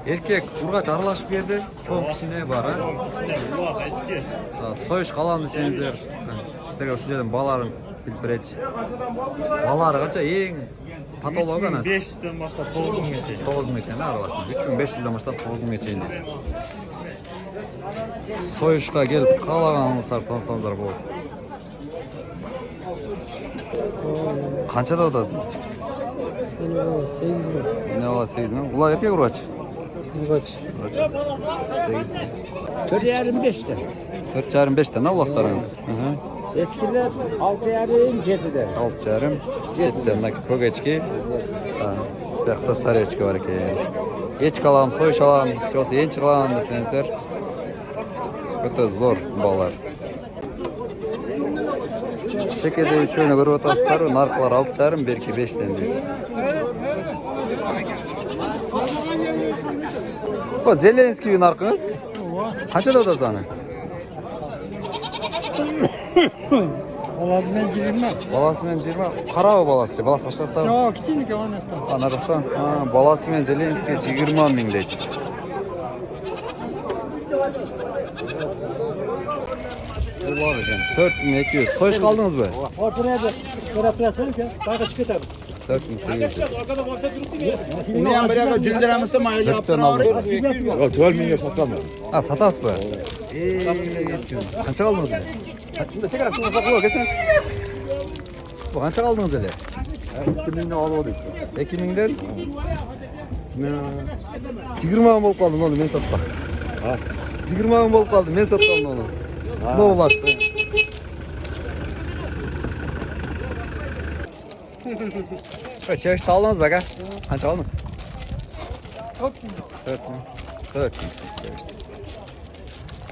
Erkek urgaç aralashıp berdi. Çoğun kişine var ha. Soyuş kalan desеңiздер. Sizlerge ушул жерден баларын билип беречи. Балары канча эң патологы ана? 3500'den başlap 9000'e. 9000 чейин аралашма. 3500'ден баштап 9000 чейин. Soyuşqa kelip kalaганыңыздар тансаңыздар болот. Канчада атасың? Мен 8 bin. Ne ala 8 mi? Ula erkek urgaç. Urgaç. 8 mi? 4,5'te. 4,5'te ne ulaklarınız? Eskiler 6,5 7'de. 6,5, 7'den nakit kogeçki. Bu yakta sarı eçki var ki. Eç kalam, soyuş alam, çoğusu ençi kalam desеңiздер. Öte zor bağlar. Şekede üçüne görüp atasızlar, narkılar 6,5, belki 5'ten diyor. O Zelenskiy narkınız? Kaçta da sana? Balası ben 20. Balası men 20. Kara balası. Balası başka tarafta. Yok, küçük anahtar. Anadolu'dan. Balası men Zelenskiy 20 bin deydi. Bu var efendim. 4200. Soyuş kaldınız mı? Ortaya da terapiyasını ki daha çıkartalım. 4800. Bunu yan buraya cüldüremizde mayılı Dörtten aldım. Ya 12 milyon satalım. Ha satas mı? Kaça kaldınız mı? Şimdi çeker aslında saklı kesin. Bu kaça kaldınız öyle? 2000'den alıyordu. 2000'den 20 bin bolup kaldım onu men satpa. Ha. 20 bin bolup kaldım men satpam onu. Ne olmaz? Kaç aldınız bak ha? Kaç aldınız? 4 bin. 4 bin.